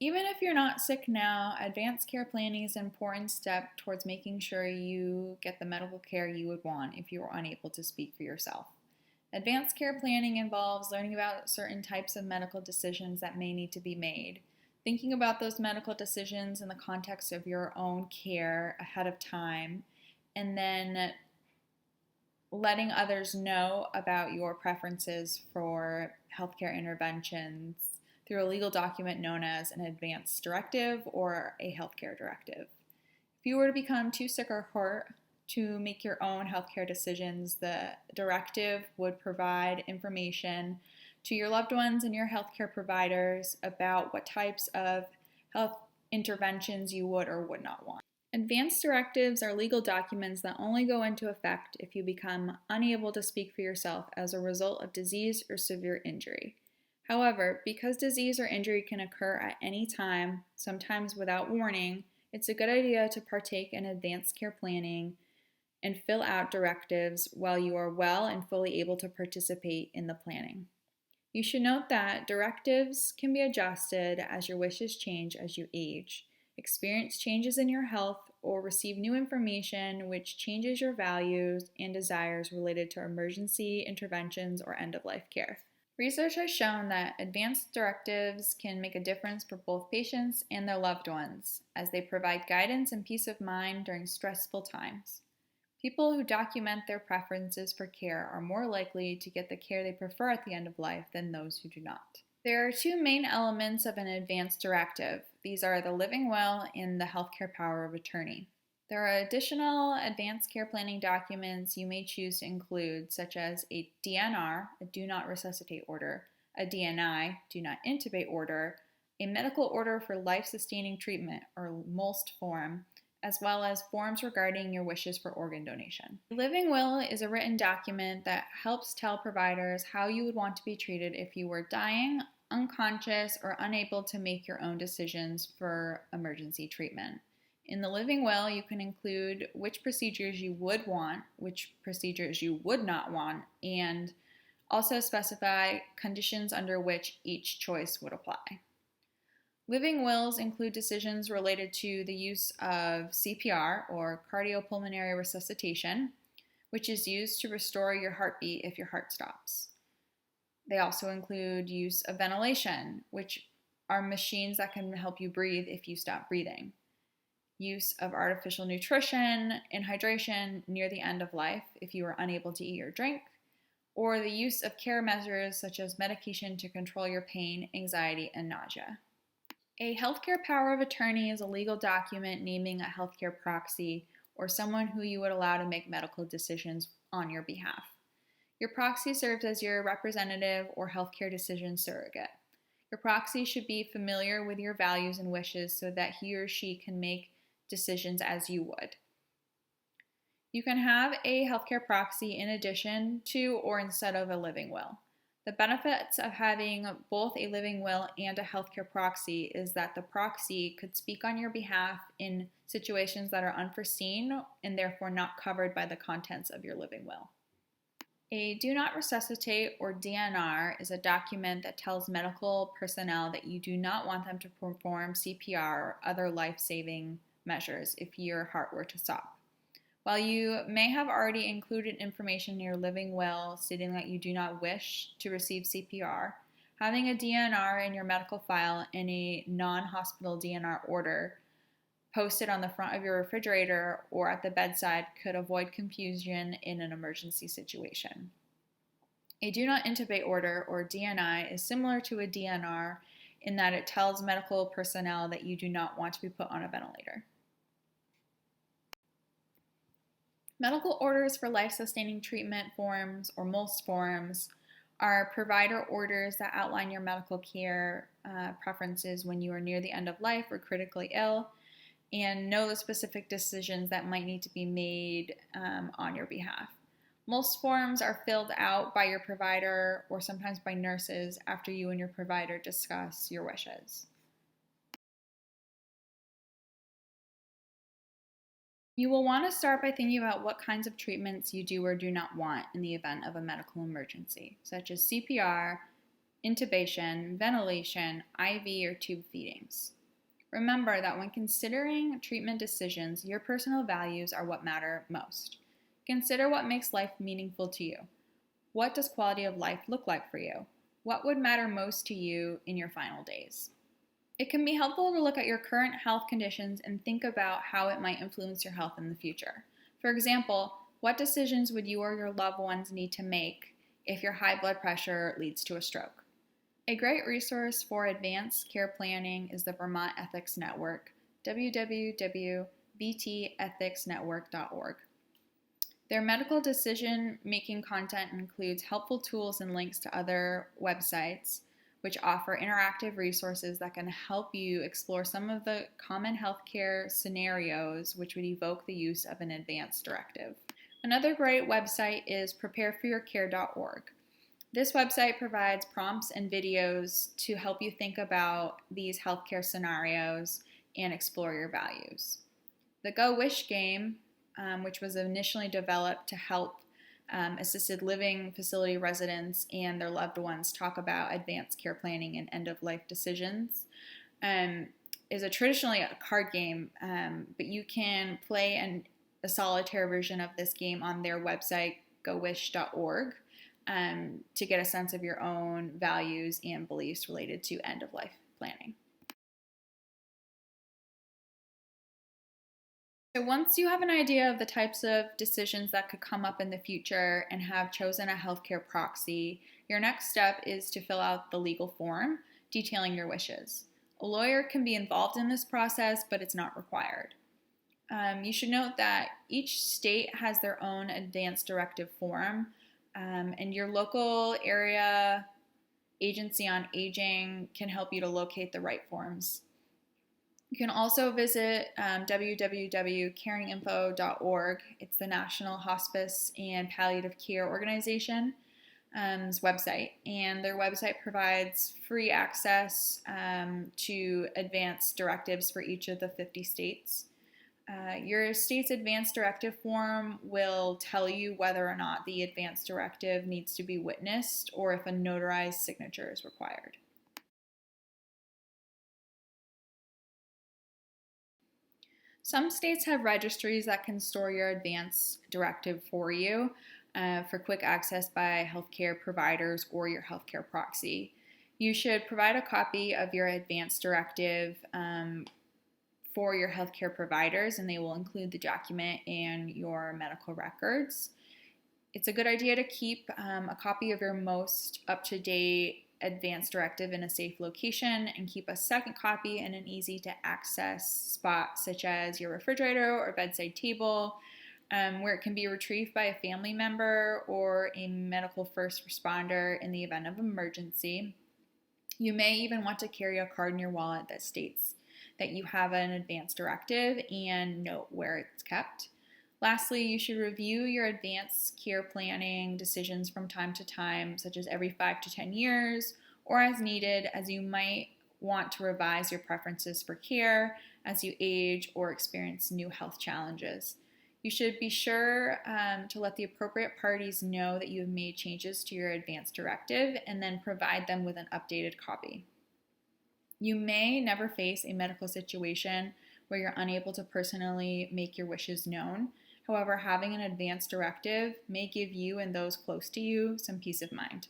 Even if you're not sick now, advanced care planning is an important step towards making sure you get the medical care you would want if you were unable to speak for yourself. Advanced care planning involves learning about certain types of medical decisions that may need to be made, thinking about those medical decisions in the context of your own care ahead of time, and then letting others know about your preferences for healthcare interventions through a legal document known as an advance directive or a healthcare directive. If you were to become too sick or hurt to make your own healthcare decisions, the directive would provide information to your loved ones and your healthcare providers about what types of health interventions you would or would not want. Advance directives are legal documents that only go into effect if you become unable to speak for yourself as a result of disease or severe injury. However, because disease or injury can occur at any time, sometimes without warning, it's a good idea to partake in advanced care planning and fill out directives while you are well and fully able to participate in the planning. You should note that directives can be adjusted as your wishes change as you age, experience changes in your health, or receive new information which changes your values and desires related to emergency interventions or end-of-life care. Research has shown that advanced directives can make a difference for both patients and their loved ones, as they provide guidance and peace of mind during stressful times. People who document their preferences for care are more likely to get the care they prefer at the end of life than those who do not. There are two main elements of an advance directive. These are the living will and the healthcare power of attorney. There are additional advanced care planning documents you may choose to include, such as a DNR, a do not resuscitate order, a DNI, do not intubate order, a medical order for life-sustaining treatment, or MOLST form, as well as forms regarding your wishes for organ donation. A living will is a written document that helps tell providers how you would want to be treated if you were dying, unconscious, or unable to make your own decisions for emergency treatment. In the living will, you can include which procedures you would want, which procedures you would not want, and also specify conditions under which each choice would apply. Living wills include decisions related to the use of CPR, or cardiopulmonary resuscitation, which is used to restore your heartbeat if your heart stops. They also include use of ventilation, which are machines that can help you breathe if you stop breathing. Use of artificial nutrition and hydration near the end of life if you are unable to eat or drink, or the use of care measures such as medication to control your pain, anxiety, and nausea. A healthcare power of attorney is a legal document naming a healthcare proxy or someone who you would allow to make medical decisions on your behalf. Your proxy serves as your representative or healthcare decision surrogate. Your proxy should be familiar with your values and wishes so that he or she can make decisions as you would. You can have a healthcare proxy in addition to or instead of a living will. The benefits of having both a living will and a healthcare proxy is that the proxy could speak on your behalf in situations that are unforeseen and therefore not covered by the contents of your living will. A do not resuscitate, or DNR, is a document that tells medical personnel that you do not want them to perform CPR or other life-saving measures if your heart were to stop. While you may have already included information in your living will stating that you do not wish to receive CPR, having a DNR in your medical file and a non-hospital DNR order posted on the front of your refrigerator or at the bedside could avoid confusion in an emergency situation. A do not intubate order, or DNI, is similar to a DNR in that it tells medical personnel that you do not want to be put on a ventilator. Medical orders for life-sustaining treatment forms, or MOLST forms, are provider orders that outline your medical care preferences when you are near the end of life or critically ill, and know the specific decisions that might need to be made on your behalf. Most forms are filled out by your provider or sometimes by nurses after you and your provider discuss your wishes. You will want to start by thinking about what kinds of treatments you do or do not want in the event of a medical emergency, such as CPR, intubation, ventilation, IV, or tube feedings. Remember that when considering treatment decisions, your personal values are what matter most. Consider what makes life meaningful to you. What does quality of life look like for you? What would matter most to you in your final days? It can be helpful to look at your current health conditions and think about how it might influence your health in the future. For example, what decisions would you or your loved ones need to make if your high blood pressure leads to a stroke? A great resource for advanced care planning is the Vermont Ethics Network, www.vtethicsnetwork.org. Their medical decision-making content includes helpful tools and links to other websites, which offer interactive resources that can help you explore some of the common healthcare scenarios which would evoke the use of an advance directive. Another great website is prepareforyourcare.org. This website provides prompts and videos to help you think about these healthcare scenarios and explore your values. The Go Wish game, which was initially developed to help assisted living facility residents and their loved ones talk about advanced care planning and end-of-life decisions, is traditionally a card game, but you can play a solitaire version of this game on their website, gowish.org. To get a sense of your own values and beliefs related to end-of-life planning. So once you have an idea of the types of decisions that could come up in the future and have chosen a healthcare proxy, your next step is to fill out the legal form detailing your wishes. A lawyer can be involved in this process, but it's not required. You should note that each state has their own advance directive form, and your local area agency on aging can help you to locate the right forms. You can also visit www.caringinfo.org. It's the National Hospice and Palliative Care Organization's website, and their website provides free access to advance directives for each of the 50 states. Your state's advance directive form will tell you whether or not the advance directive needs to be witnessed or if a notarized signature is required. Some states have registries that can store your advance directive for you for quick access by healthcare providers or your healthcare proxy. You should provide a copy of your advance directive for your healthcare providers, and they will include the document in your medical records. It's a good idea to keep a copy of your most up-to-date advance directive in a safe location and keep a second copy in an easy-to-access spot such as your refrigerator or bedside table, where it can be retrieved by a family member or a medical first responder in the event of emergency. You may even want to carry a card in your wallet that states that you have an advance directive and note where it's kept. Lastly, you should review your advanced care planning decisions from time to time, such as every 5 to 10 years, or as needed, as you might want to revise your preferences for care as you age or experience new health challenges. You should be sure to let the appropriate parties know that you have made changes to your advance directive and then provide them with an updated copy. You may never face a medical situation where you're unable to personally make your wishes known. However, having an advance directive may give you and those close to you some peace of mind.